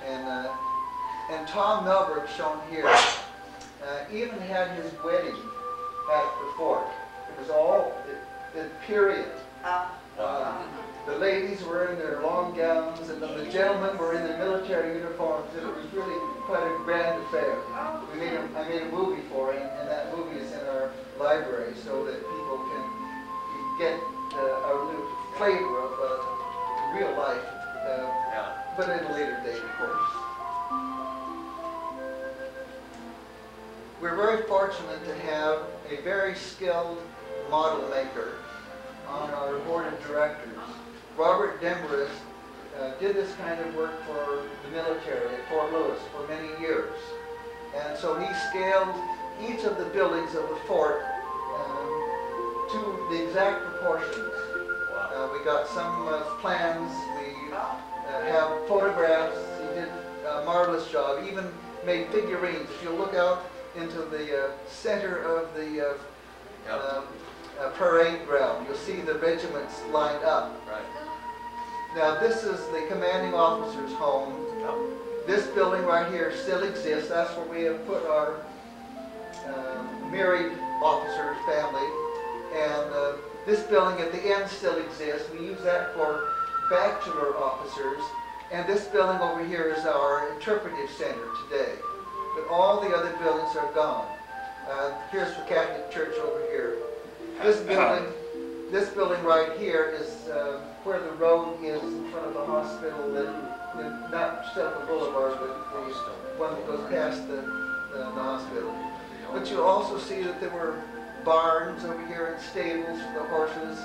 And Tom Melberg, shown here, even had his wedding at the fort. It was all in period. The ladies were in their long gowns, and the gentlemen were in their military uniforms, and it was really quite a grand affair. I made a movie for it, and that movie is in our library so that people can get a little flavor of real life, but at a later date, of course. We're very fortunate to have a very skilled model maker on our board of directors. Robert Demarest did this kind of work for the military at Fort Lewis for many years. And so he scaled each of the buildings of the fort to the exact proportions. We got some plans, we have photographs. He did a marvelous job, even made figurines. If you look out into the center of the parade ground, you'll see the regiments lined up. Right. Now this is the commanding officer's home. This building right here still exists. That's where we have put our married officer's family. And this building at the end still exists. We use that for bachelor officers. And this building over here is our interpretive center today. But all the other buildings are gone. Here's the Catholic Church over here. This building right here is where the road is in front of the hospital, not Steilacoom Boulevard, but the one that goes past the hospital. But you also see that there were barns over here and stables for the horses.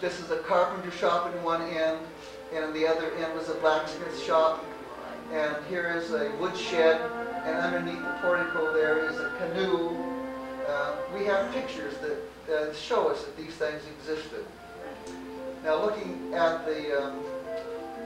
This is a carpenter shop at one end, and on the other end was a blacksmith shop. And here is a woodshed, and underneath the portico there is a canoe. We have pictures that show us that these things existed. Now looking at the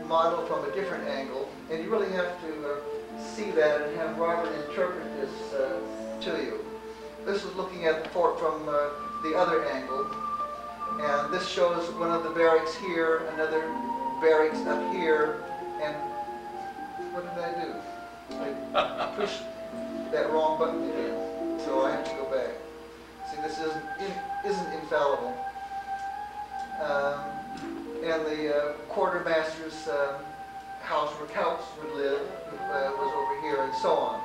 model from a different angle, and you really have to see that and have Robert interpret this to you. This is looking at the fort from the other angle, and this shows one of the barracks here, another barracks up here, and what did I do? I pushed that wrong button again, so I have to go back. See, this isn't infallible. And the quartermaster's house where Couts would live was over here, and so on.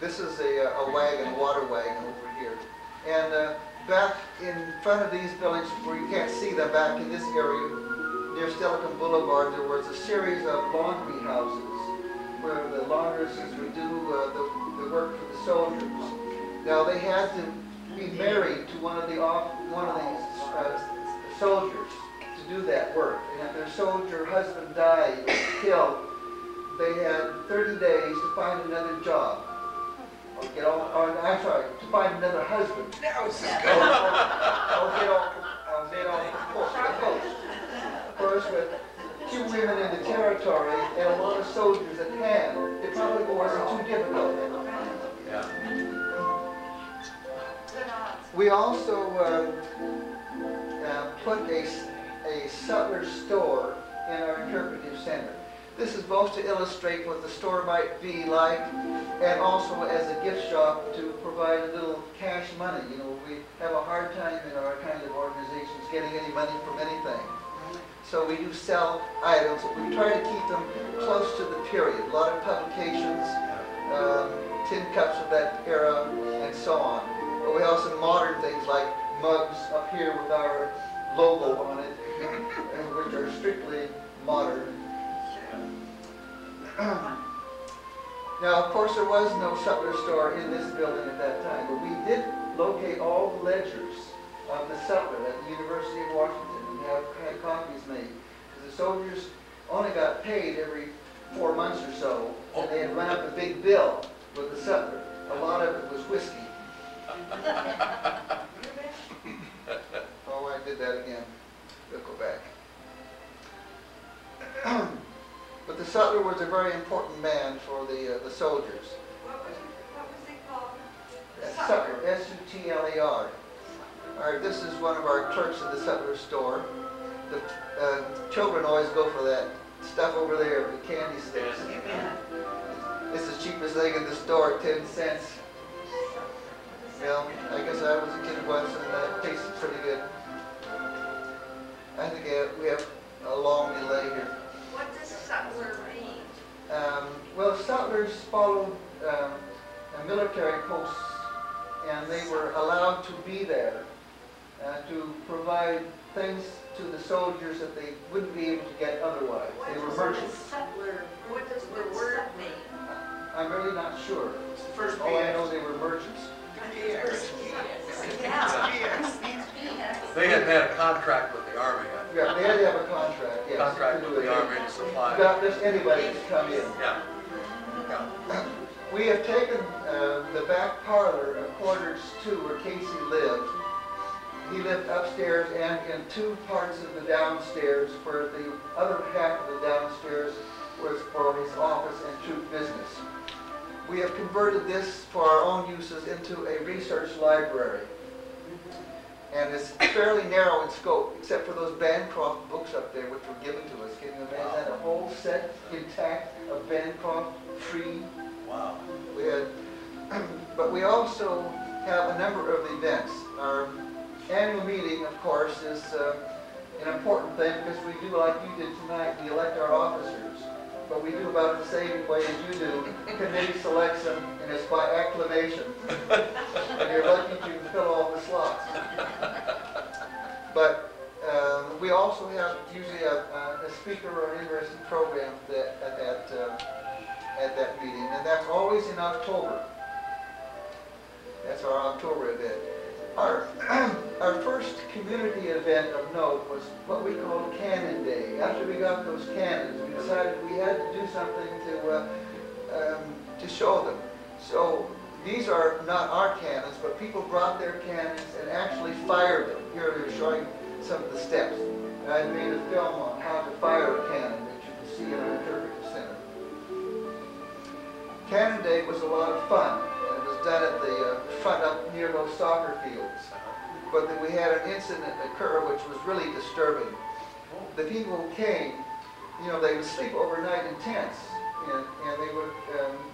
This is a wagon, a water wagon over here. And back in front of these buildings, where you can't see them, back in this area, near Steilacoom Boulevard, there was a series of laundry houses where the laundresses would do the work for the soldiers. Now they had to be married to one of these soldiers to do that work. And if their soldier husband died, killed, they had 30 days to find another job. To find another husband. Now it's just going. I'll get off the post. Of course, with 2 women in the territory and a lot of soldiers at hand, it probably wasn't too difficult. Yeah. We also put a sutler store in our interpretive center. This is both to illustrate what the store might be like, and also as a gift shop to provide a little cash money. You know, we have a hard time in our kind of organizations getting any money from anything. So we do sell items, but we try to keep them close to the period. A lot of publications, tin cups of that era, and so on. But we also modern things like mugs up here with our logo on it, which are strictly modern. Now, of course, there was no sutler store in this building at that time, but we did locate all the ledgers of the sutler at the University of Washington and had copies made. Because the soldiers only got paid every 4 months or so, and they had run up a big bill with the sutler. A lot of it was whiskey. Oh, I did that again. We'll go back. But the sutler was a very important man for the soldiers. What was Sutler, S-U-T-L-E-R. This is one of our clerks in the Sutler store. The children always go for that stuff over there, the candy sticks. It's the cheapest thing in the store, 10 cents. Well, I guess I was a kid once and it tasted pretty good. I think we have a long delay here. What does Sutler mean? Well, Sutlers followed military posts, and they were allowed to be there to provide things to the soldiers that they wouldn't be able to get otherwise. They were merchants. What does the word mean? I'm really not sure. It's the first All I know, they were merchants. They had a contract with the Army. Yeah, they had to have a contract, yes. Contract with the Army to supply. Not just anybody to come in. Yeah. We have taken the back parlor, quarters 2, where Casey lived. He lived upstairs and in 2 parts of the downstairs, where the other half of the downstairs was for his office and troop business. We have converted this for our own uses into a research library. And it's fairly narrow in scope, except for those Bancroft books up there, which were given to us. Can you imagine that? A whole set intact of Bancroft, free. Wow. We had, but we also have a number of events. Our annual meeting, of course, is an important thing because we do, like you did tonight, we elect our officers. But we do about the same way as you do. Committee selects them, and it's by acclamation. And you're lucky to fill all the slots. But we also have usually a speaker or an interesting program at that meeting, and that's always in October. That's our October event. Our first community event of note was what we called Cannon Day. After we got those cannons, we decided we had to do something to show them. So these are not our cannons, but people brought their cannons and actually fired them. Here they're showing some of the steps. And I made a film on how to fire a cannon that you can see in our interpretive center. Cannon Day was a lot of fun. It was done at the front up near those soccer fields. But then we had an incident occur which was really disturbing. The people who came, you know, they would sleep overnight in tents, and they would,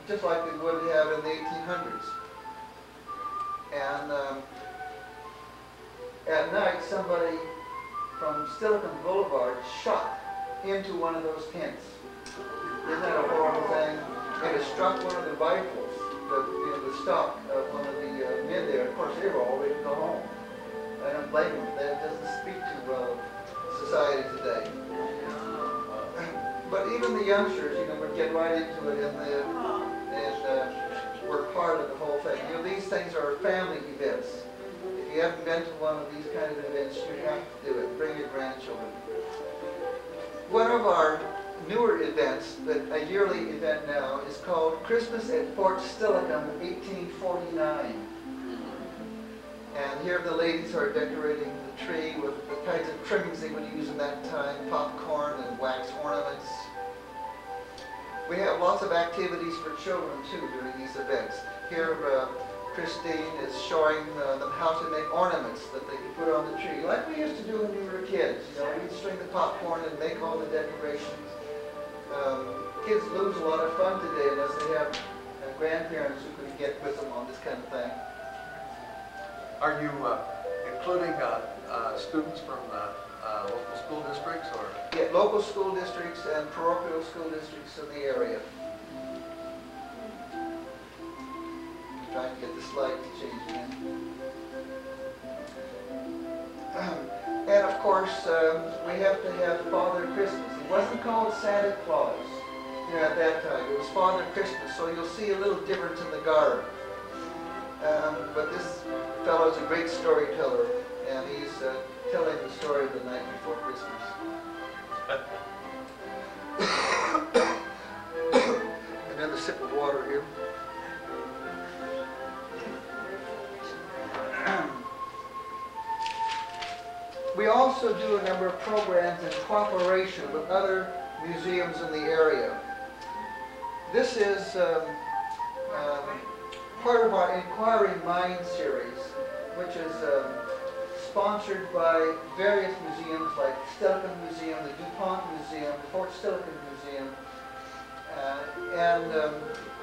just like they would have in the 1800s. And at night, somebody from Steilacoom Boulevard shot into one of those tents. Isn't that a horrible thing? And it struck one of the rifles, the stock of one of the men there. Of course, they were all ready to go home. I don't blame them. That doesn't speak to society today. But even the youngsters, you know, would get right into it and were part of the whole thing. You know, these things are family events. If you haven't been to one of these kind of events, you have to do it. Bring your grandchildren. One of our newer events, but a yearly event now, is called Christmas at Fort Steilacoom, 1849. And here the ladies are decorating the tree with the kinds of trimmings they would use in that time, popcorn and wax ornaments. We have lots of activities for children too during these events. Here Christine is showing them how to make ornaments that they can put on the tree, like we used to do when we were kids. You know, we'd string the popcorn and make all the decorations. Kids lose a lot of fun today unless they have grandparents who can get with them on this kind of thing. Are you including students from local school districts, or? Yeah, local school districts and parochial school districts in the area. I'm trying to get the slide to change again. And of course, we have to have Father Christmas. It wasn't called Santa Claus, you know, at that time. It was Father Christmas, so you'll see a little difference in the garb. But this fellow is a great storyteller, and he's telling the story of the night before Christmas. Another sip of water here. We also do a number of programs in cooperation with other museums in the area. This is part of our Inquiring Minds series, which is sponsored by various museums like Steilacoom Museum, the DuPont Museum, the Fort Steilacoom Museum, and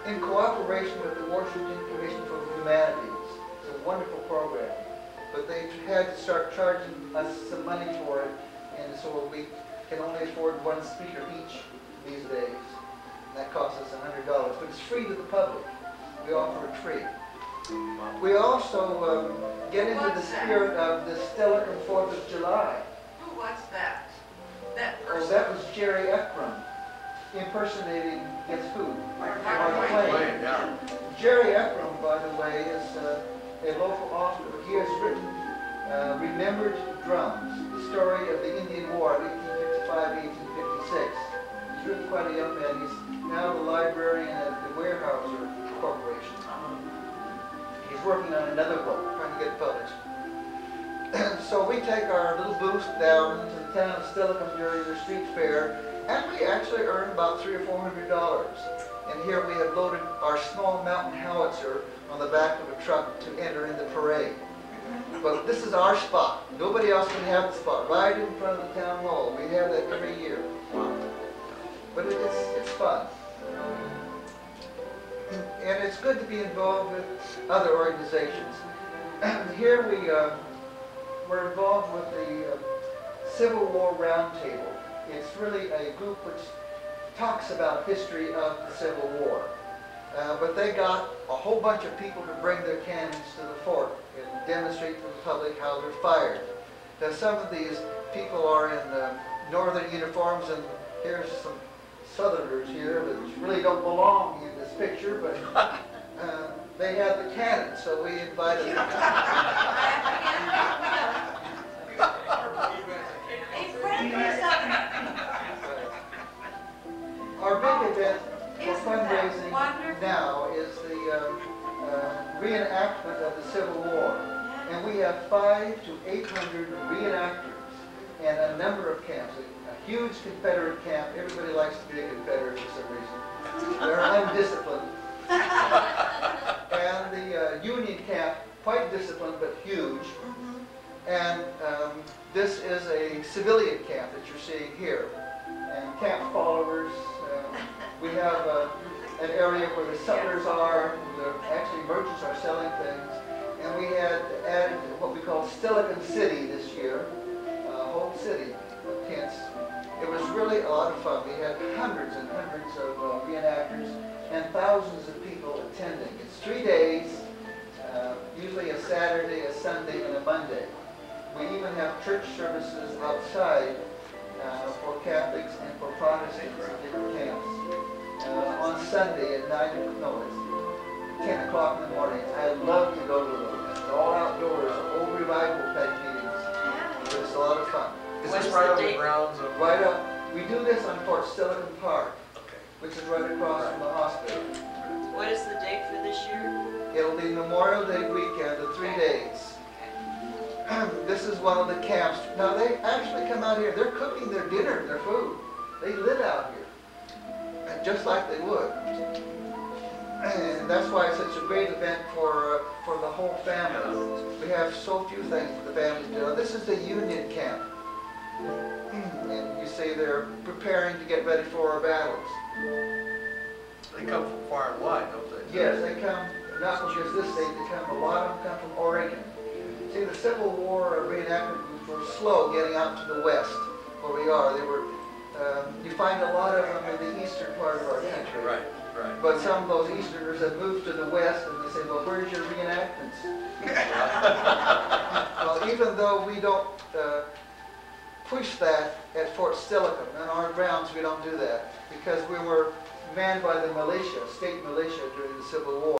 in cooperation with the Washington Commission for the Humanities. It's a wonderful program. But they had to start charging us some money for it, and so we can only afford one speaker each these days. And that costs us $100, but it's free to the public. We offer it free. We also get into the spirit of the Steilacoom 4th of July. Who was that? That Oh, person? that was Jerry Eckram impersonating Guess Who? Mark Mark Twain. Twain. Yeah. Jerry Eckram, by the way, is a local author. He has written Remembered Drums, the story of the Indian War of 1855-1856. He's really quite a young man. He's now the librarian at the Weyerhaeuser Corporation. He's working on another book, trying to get it published. So we take our little booth down to the town of Steilacoom during the street fair, and we actually earn about $300 or $400. And here we have loaded our small mountain howitzer on the back of a truck to enter in the parade. But this is our spot. Nobody else can have the spot, right in front of the town hall. We have that every year. But it's fun. And it's good to be involved with other organizations. Here we're involved with the Civil War Roundtable. It's really a group which talks about history of the Civil War. But they got a whole bunch of people to bring their cannons to the fort and demonstrate to the public how they're fired. Now some of these people are in northern uniforms, and here's some southerners here that really don't belong in this picture, but they had the cannon, so we invited them. Our big event for fundraising now is the reenactment of the Civil War. And we have 500 to 800 reenactors and a number of camps. A huge Confederate camp. Everybody likes to be a Confederate for some reason. They're undisciplined. And the Union camp, quite disciplined but huge. And this is a civilian camp that you're seeing here. And camp followers. We have an area where the settlers are, where actually merchants are selling things. And we had added what we call Steilacoom City this year, a whole city of tents. It was really a lot of fun. We had hundreds and hundreds of reenactors and thousands of people attending. It's 3 days, usually a Saturday, a Sunday, and a Monday. We even have church services outside for Catholics and for Protestants in different camps. On Sunday at 10 o'clock in the morning. I love to go to those. It's all outdoors, old revival type meetings. It's a lot of fun. Is this right on the grounds of? Right up. We do this on Fort Steilacoom Park, Okay. which is right across from the hospital. What is the date for this year? It'll be Memorial Day weekend, the 3 days. This is one of the camps. Now they actually come out here. They're cooking their dinner, their food. They live out here, just like they would. And that's why it's such a great event for the whole family. We have so few things for the family to do. This is the Union camp. And you see they're preparing to get ready for our battles. They come from far and wide, don't they? Yes, they come, not from just this state, they come, a lot of them come from Oregon. See, the Civil War reenactment groups were slow getting out to the west, where we are. They were, you find a lot of them in the eastern part of our country. Right, right. But some of those Easterners have moved to the west, and they say, well, where's your reenactments? Well, even though we don't push that at Fort Steilacoom, on our grounds we don't do that, because we were manned by the militia, state militia during the Civil War.